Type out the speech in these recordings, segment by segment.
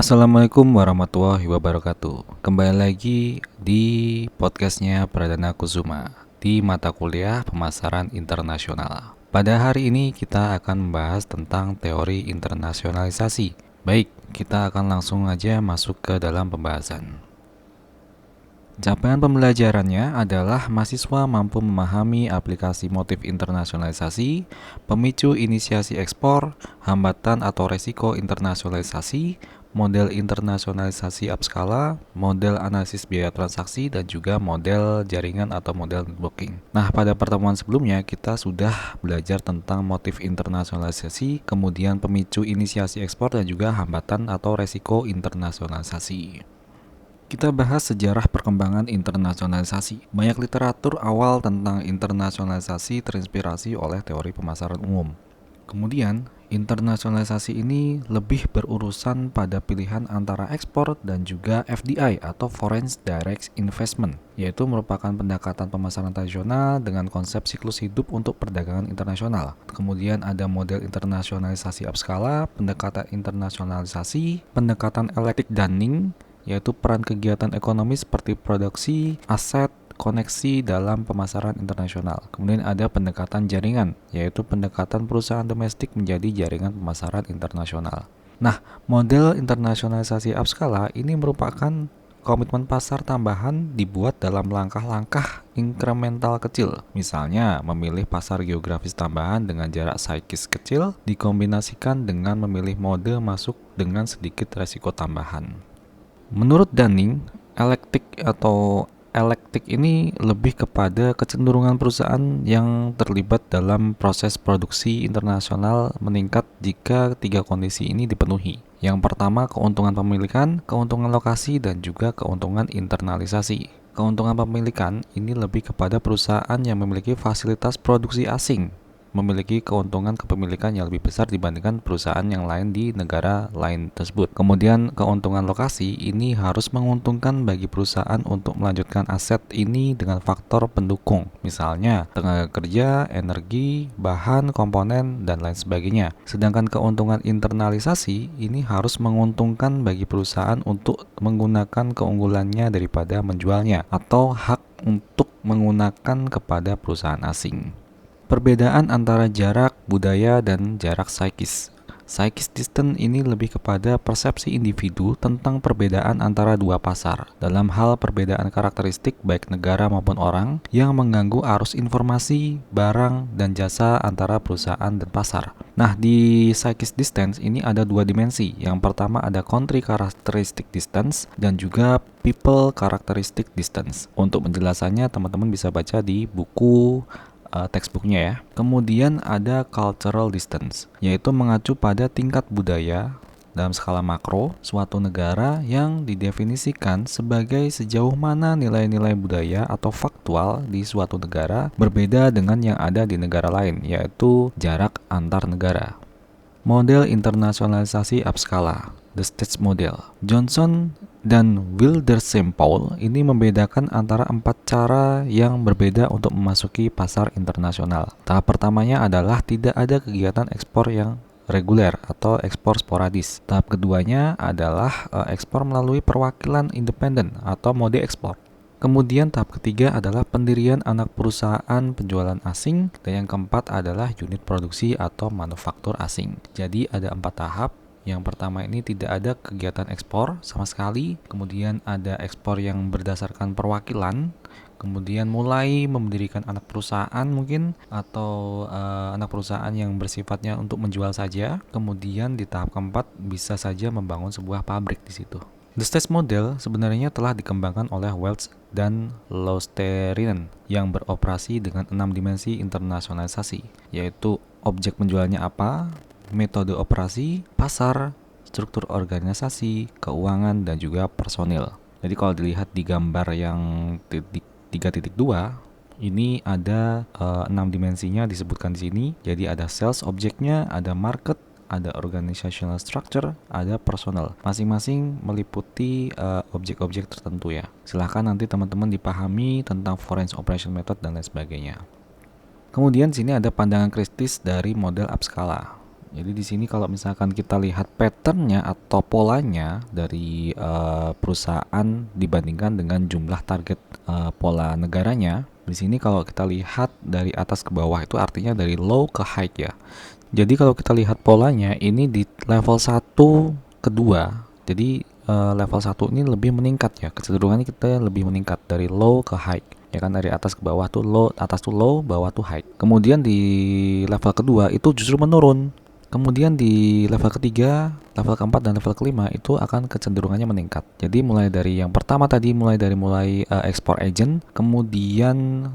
Assalamualaikum warahmatullahi wabarakatuh. Kembali lagi di podcastnya Pradana Kusuma di mata kuliah Pemasaran Internasional. Pada hari ini kita akan membahas tentang teori internasionalisasi. Baik, kita akan langsung aja masuk ke dalam pembahasan. Capaian pembelajarannya adalah mahasiswa mampu memahami aplikasi motif internasionalisasi, pemicu inisiasi ekspor, hambatan atau resiko internasionalisasi, model internasionalisasi upskala, model analisis biaya transaksi, dan juga model jaringan atau model networking. Nah, pada pertemuan sebelumnya kita sudah belajar tentang motif internasionalisasi, kemudian pemicu inisiasi ekspor, dan juga hambatan atau resiko internasionalisasi. Kita bahas sejarah perkembangan internasionalisasi. Banyak literatur awal tentang internasionalisasi terinspirasi oleh teori pemasaran umum. Kemudian, internasionalisasi ini lebih berurusan pada pilihan antara ekspor dan juga FDI atau Foreign Direct Investment, yaitu merupakan pendekatan pemasaran tradisional dengan konsep siklus hidup untuk perdagangan internasional. Kemudian ada model internasionalisasi upskala, pendekatan internasionalisasi, pendekatan electric Dunning, yaitu peran kegiatan ekonomi seperti produksi, aset, koneksi dalam pemasaran internasional. Kemudian ada pendekatan jaringan, yaitu pendekatan perusahaan domestik menjadi jaringan pemasaran internasional. Nah, model internasionalisasi upskala ini merupakan komitmen pasar tambahan dibuat dalam langkah-langkah inkremental kecil. Misalnya, memilih pasar geografis tambahan dengan jarak psikis kecil dikombinasikan dengan memilih mode masuk dengan sedikit resiko tambahan. Menurut Dunning, elektik ini lebih kepada kecenderungan perusahaan yang terlibat dalam proses produksi internasional meningkat jika tiga kondisi ini dipenuhi. Yang pertama, keuntungan pemilikan, keuntungan lokasi, dan juga keuntungan internalisasi. Keuntungan pemilikan ini lebih kepada perusahaan yang memiliki fasilitas produksi asing, memiliki keuntungan kepemilikan yang lebih besar dibandingkan perusahaan yang lain di negara lain tersebut. Kemudian keuntungan lokasi ini harus menguntungkan bagi perusahaan untuk melanjutkan aset ini dengan faktor pendukung, misalnya tenaga kerja, energi, bahan, komponen, dan lain sebagainya. Sedangkan keuntungan internalisasi ini harus menguntungkan bagi perusahaan untuk menggunakan keunggulannya daripada menjualnya atau hak untuk menggunakan kepada perusahaan asing. Perbedaan antara jarak budaya dan jarak psikis. Psikis distance ini lebih kepada persepsi individu tentang perbedaan antara dua pasar dalam hal perbedaan karakteristik baik negara maupun orang yang mengganggu arus informasi, barang, dan jasa antara perusahaan dan pasar. Nah, di psikis distance ini ada dua dimensi. Yang pertama ada country characteristic distance dan juga people characteristic distance. Untuk penjelasannya teman-teman bisa baca di buku textbooknya ya. Kemudian ada cultural distance, yaitu mengacu pada tingkat budaya dalam skala makro suatu negara yang didefinisikan sebagai sejauh mana nilai-nilai budaya atau faktual di suatu negara berbeda dengan yang ada di negara lain, yaitu jarak antar negara. Model internasionalisasi upskala, the stage model. Johnson dan Wildersheimer ini membedakan antara 4 cara yang berbeda untuk memasuki pasar internasional. Tahap pertamanya adalah tidak ada kegiatan ekspor yang reguler atau ekspor sporadis. Tahap keduanya adalah ekspor melalui perwakilan independen atau mode ekspor. Kemudian tahap ketiga adalah pendirian anak perusahaan penjualan asing, dan yang keempat adalah unit produksi atau manufaktur asing. Jadi ada 4 tahap. Yang pertama ini tidak ada kegiatan ekspor sama sekali, kemudian ada ekspor yang berdasarkan perwakilan, kemudian mulai mendirikan anak perusahaan mungkin atau anak perusahaan yang bersifatnya untuk menjual saja, kemudian di tahap keempat bisa saja membangun sebuah pabrik di situ. The stage model sebenarnya telah dikembangkan oleh Welch dan Lousterinen yang beroperasi dengan 6 dimensi internasionalisasi, yaitu objek penjualnya apa, metode operasi, pasar, struktur organisasi, keuangan, dan juga personil. Jadi kalau dilihat di gambar yang 3.2, ini ada 6 dimensinya disebutkan di sini. Jadi ada sales objeknya, ada market, ada organizational structure, ada personal. Masing-masing meliputi objek-objek tertentu ya. Silahkan nanti teman-teman dipahami tentang foreign operation method dan lain sebagainya. Kemudian sini ada pandangan kritis dari model upskala. Jadi di sini kalau misalkan kita lihat patternnya atau polanya dari perusahaan dibandingkan dengan jumlah target pola negaranya, di sini kalau kita lihat dari atas ke bawah itu artinya dari low ke high ya. Jadi kalau kita lihat polanya ini di level 1 ke 2. Jadi level 1 ini lebih meningkat ya. Kecenderungannya kita lebih meningkat dari low ke high. Ya kan, dari atas ke bawah tuh low, atas tuh low, bawah tuh high. Kemudian di level kedua itu justru menurun. Kemudian di level ketiga, level keempat, dan level kelima itu akan kecenderungannya meningkat. Jadi mulai dari yang pertama tadi, mulai export agent, kemudian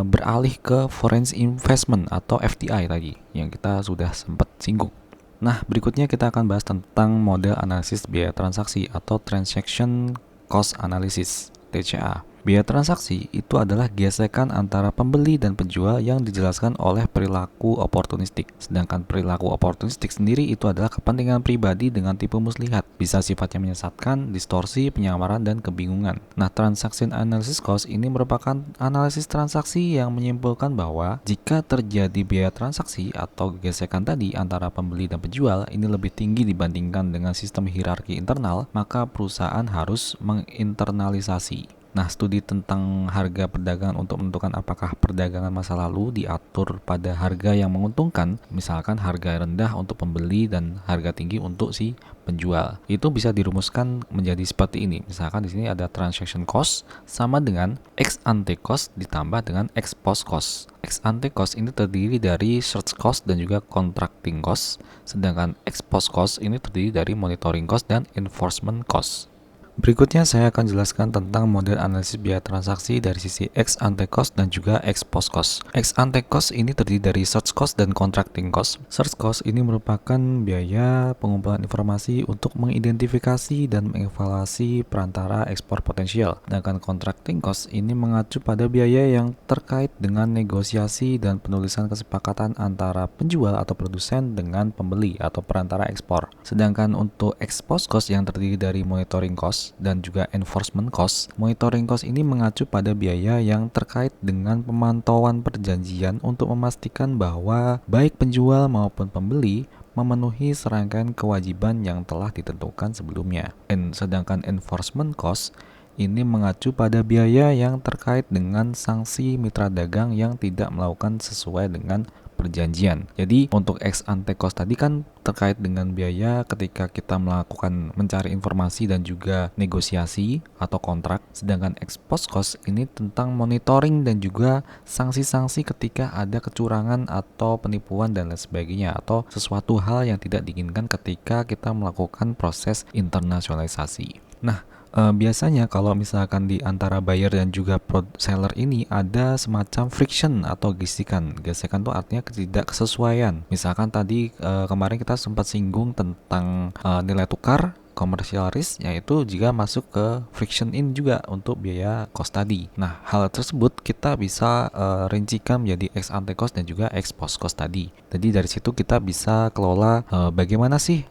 beralih ke foreign investment atau FDI tadi yang kita sudah sempat singgung. Nah, berikutnya kita akan bahas tentang model analisis biaya transaksi atau transaction cost analysis (TCA). Biaya transaksi itu adalah gesekan antara pembeli dan penjual yang dijelaskan oleh perilaku oportunistik. Sedangkan perilaku oportunistik sendiri itu adalah kepentingan pribadi dengan tipu muslihat. Bisa sifatnya menyesatkan, distorsi, penyamaran, dan kebingungan. Nah, transaction analysis cost ini merupakan analisis transaksi yang menyimpulkan bahwa jika terjadi biaya transaksi atau gesekan tadi antara pembeli dan penjual ini lebih tinggi dibandingkan dengan sistem hierarki internal, maka perusahaan harus menginternalisasi. Nah, studi tentang harga perdagangan untuk menentukan apakah perdagangan masa lalu diatur pada harga yang menguntungkan, misalkan harga rendah untuk pembeli dan harga tinggi untuk si penjual. Itu bisa dirumuskan menjadi seperti ini. Misalkan di sini ada transaction cost sama dengan ex ante cost ditambah dengan ex post cost. Ex ante cost ini terdiri dari search cost dan juga contracting cost, sedangkan ex post cost ini terdiri dari monitoring cost dan enforcement cost. Berikutnya saya akan jelaskan tentang model analisis biaya transaksi dari sisi ex ante cost dan juga ex post cost. Ex ante cost ini terdiri dari search cost dan contracting cost. Search cost ini merupakan biaya pengumpulan informasi untuk mengidentifikasi dan mengevaluasi perantara ekspor potensial. Sedangkan contracting cost ini mengacu pada biaya yang terkait dengan negosiasi dan penulisan kesepakatan antara penjual atau produsen dengan pembeli atau perantara ekspor. Sedangkan untuk ex post cost yang terdiri dari monitoring cost dan juga enforcement cost. Monitoring cost ini mengacu pada biaya yang terkait dengan pemantauan perjanjian untuk memastikan bahwa baik penjual maupun pembeli memenuhi serangkaian kewajiban yang telah ditentukan sebelumnya. Sedangkan enforcement cost ini mengacu pada biaya yang terkait dengan sanksi mitra dagang yang tidak melakukan sesuai dengan perjanjian. Jadi untuk ex ante cost tadi kan terkait dengan biaya ketika kita melakukan mencari informasi dan juga negosiasi atau kontrak. Sedangkan ex post cost ini tentang monitoring dan juga sanksi-sanksi ketika ada kecurangan atau penipuan dan lain sebagainya, atau sesuatu hal yang tidak diinginkan ketika kita melakukan proses internasionalisasi. Nah, biasanya kalau misalkan di antara buyer dan juga seller ini ada semacam friction atau gesekan. Gesekan itu artinya ketidaksesuaian. Misalkan tadi kemarin kita sempat singgung tentang nilai tukar, commercial risk, yaitu jika masuk ke friction in juga untuk biaya cost tadi. Nah, hal tersebut kita bisa rincikan menjadi ex ante cost dan juga ex post cost tadi. Jadi dari situ kita bisa kelola bagaimana sih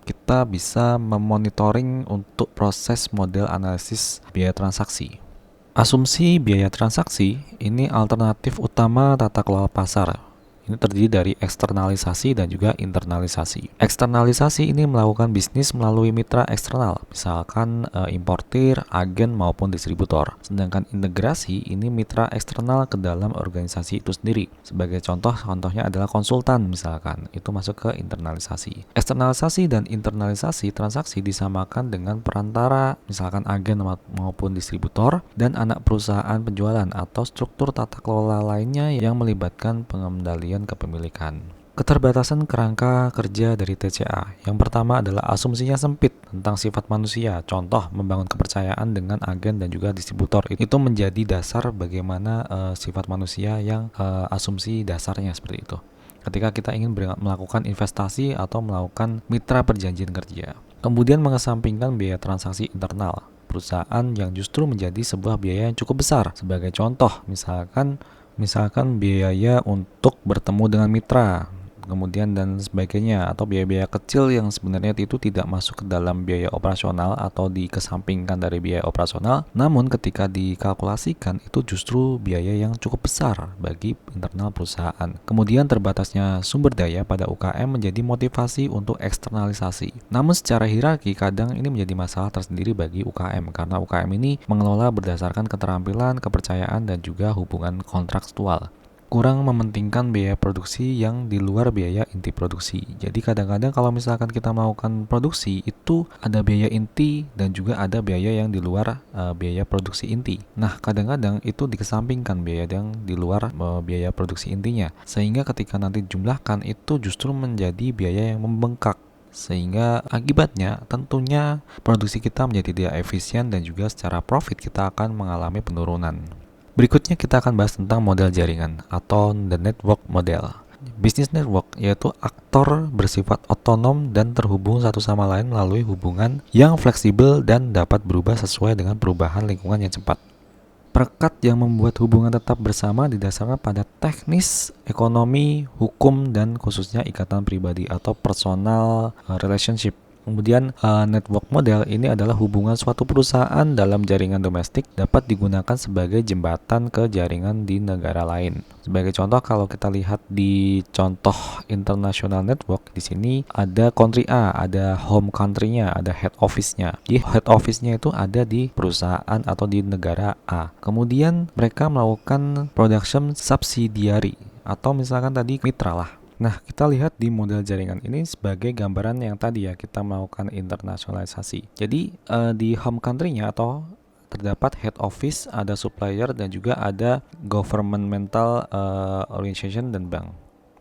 kita bisa memonitoring untuk proses model analisis biaya transaksi. Asumsi biaya transaksi ini alternatif utama tata kelola pasar. Ini terdiri dari eksternalisasi dan juga internalisasi. Eksternalisasi ini melakukan bisnis melalui mitra eksternal, misalkan importir, agen maupun distributor. Sedangkan integrasi ini mitra eksternal ke dalam organisasi itu sendiri. Sebagai contohnya adalah konsultan misalkan, itu masuk ke internalisasi. Eksternalisasi dan internalisasi transaksi disamakan dengan perantara, misalkan agen maupun distributor, dan anak perusahaan penjualan atau struktur tata kelola lainnya yang melibatkan pengendalian kepemilikan. Keterbatasan kerangka kerja dari TCA. Yang pertama adalah asumsinya sempit tentang sifat manusia. Contoh, membangun kepercayaan dengan agen dan juga distributor. Itu menjadi dasar bagaimana sifat manusia yang asumsi dasarnya seperti itu. Ketika kita ingin melakukan investasi atau melakukan mitra perjanjian kerja. Kemudian mengesampingkan biaya transaksi internal perusahaan yang justru menjadi sebuah biaya yang cukup besar. Sebagai contoh, misalkan biaya untuk bertemu dengan mitra. kemudian dan sebagainya, atau biaya-biaya kecil yang sebenarnya itu tidak masuk ke dalam biaya operasional atau dikesampingkan dari biaya operasional, namun ketika dikalkulasikan itu justru biaya yang cukup besar bagi internal perusahaan. Kemudian terbatasnya sumber daya pada UKM menjadi motivasi untuk eksternalisasi. Namun secara hierarki kadang ini menjadi masalah tersendiri bagi UKM karena UKM ini mengelola berdasarkan keterampilan, kepercayaan, dan juga hubungan kontraktual. Kurang mementingkan biaya produksi yang di luar biaya inti produksi. Jadi kadang-kadang kalau misalkan kita melakukan produksi itu ada biaya inti dan juga ada biaya yang di luar biaya produksi inti. Nah kadang-kadang itu dikesampingkan biaya yang di luar biaya produksi intinya, sehingga ketika nanti dijumlahkan itu justru menjadi biaya yang membengkak, sehingga akibatnya tentunya produksi kita menjadi tidak efisien dan juga secara profit kita akan mengalami penurunan. Berikutnya kita akan bahas tentang model jaringan atau the network model. Business network yaitu aktor bersifat otonom dan terhubung satu sama lain melalui hubungan yang fleksibel dan dapat berubah sesuai dengan perubahan lingkungan yang cepat. Perekat yang membuat hubungan tetap bersama didasarkan pada teknis, ekonomi, hukum, dan khususnya ikatan pribadi atau personal relationship. Kemudian network model ini adalah hubungan suatu perusahaan dalam jaringan domestik dapat digunakan sebagai jembatan ke jaringan di negara lain. Sebagai contoh, kalau kita lihat di contoh international network, di sini ada country A, ada home country-nya, ada head office-nya. Di head office-nya itu ada di perusahaan atau di negara A. Kemudian mereka melakukan production subsidiary atau misalkan tadi mitra lah. Nah, kita lihat di model jaringan ini sebagai gambaran yang tadi ya, kita melakukan internasionalisasi. Jadi, di home country-nya atau terdapat head office, ada supplier, dan juga ada governmental organization dan bank.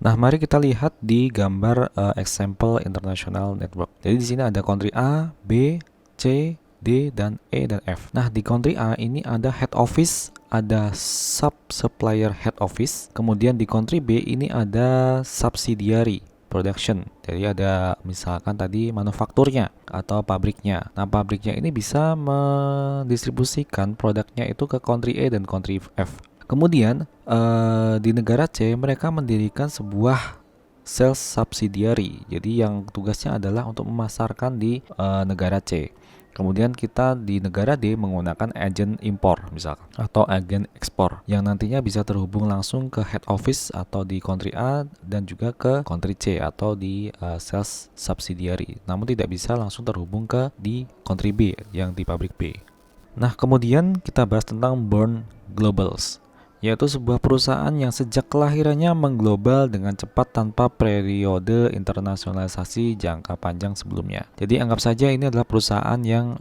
Nah, mari kita lihat di gambar example international network. Jadi di sini ada country A, B, C, D, dan E dan F. Nah, di country A ini ada head office, ada sub-supplier head office. Kemudian di country B ini ada subsidiary production. Jadi ada misalkan tadi manufakturnya atau pabriknya. Nah, pabriknya ini bisa mendistribusikan produknya itu ke country A dan country F. Kemudian di negara C mereka mendirikan sebuah sales subsidiary. Jadi yang tugasnya adalah untuk memasarkan di negara C. Kemudian kita di negara D menggunakan agen impor misalkan atau agen ekspor yang nantinya bisa terhubung langsung ke head office atau di country A dan juga ke country C atau di sales subsidiary. Namun tidak bisa langsung terhubung ke di country B yang di pabrik B. Nah, kemudian kita bahas tentang Born Globals, yaitu sebuah perusahaan yang sejak kelahirannya mengglobal dengan cepat tanpa periode internasionalisasi jangka panjang sebelumnya. Jadi anggap saja ini adalah perusahaan yang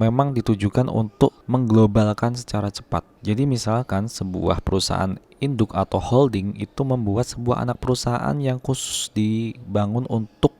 memang ditujukan untuk mengglobalkan secara cepat. Jadi misalkan sebuah perusahaan induk atau holding itu membuat sebuah anak perusahaan yang khusus dibangun untuk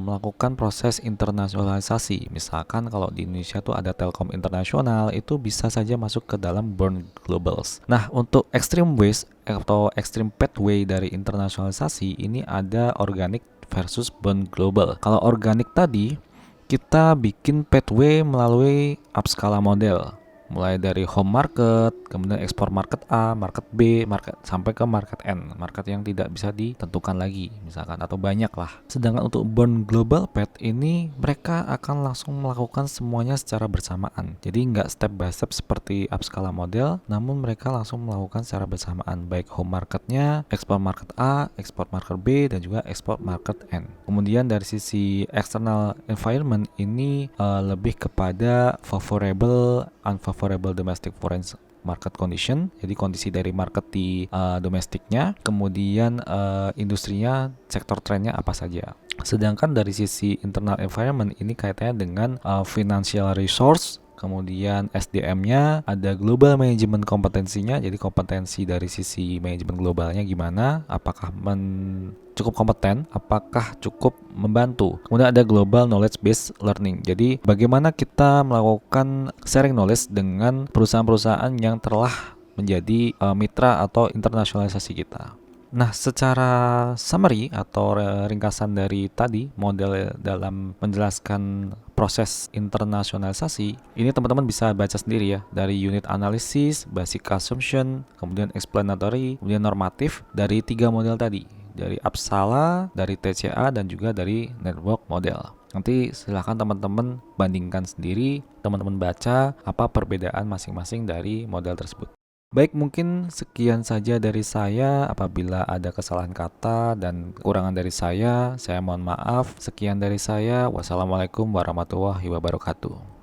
melakukan proses internasionalisasi. Misalkan kalau di Indonesia tuh ada Telkom Internasional, itu bisa saja masuk ke dalam Born Globals. Nah, untuk extreme ways atau extreme pathway dari internasionalisasi ini ada organic versus Born Global. Kalau organic tadi kita bikin pathway melalui upscala model. Mulai dari home market, kemudian ekspor market A, market B, market sampai ke market N, market yang tidak bisa ditentukan lagi misalkan atau banyak lah. Sedangkan untuk Born Global Path ini mereka akan langsung melakukan semuanya secara bersamaan. Jadi nggak step by step seperti upscala model, namun mereka langsung melakukan secara bersamaan baik home marketnya, ekspor market A, ekspor market B, dan juga ekspor market N. Kemudian dari sisi external environment ini lebih kepada favorable unfavorable domestic foreign market condition, jadi kondisi dari market di domestiknya, kemudian industrinya, sektor trennya apa saja. Sedangkan dari sisi internal environment ini kaitannya dengan financial resource, kemudian SDM-nya, ada global management kompetensinya, jadi kompetensi dari sisi manajemen globalnya gimana, apakah cukup kompeten, apakah cukup membantu. Kemudian ada global knowledge based learning. Jadi bagaimana kita melakukan sharing knowledge dengan perusahaan-perusahaan yang telah menjadi mitra atau internasionalisasi kita. Nah, secara summary atau ringkasan dari tadi model dalam menjelaskan proses internasionalisasi, ini teman-teman bisa baca sendiri ya, dari unit analysis, basic assumption, kemudian explanatory, kemudian normatif dari 3 model tadi. dari Apsala, dari TCA, dan juga dari Network Model. Nanti silahkan teman-teman bandingkan sendiri, teman-teman baca apa perbedaan masing-masing dari model tersebut. Baik, mungkin sekian saja dari saya. Apabila ada kesalahan kata dan kekurangan dari saya mohon maaf. Sekian dari saya. Wassalamualaikum warahmatullahi wabarakatuh.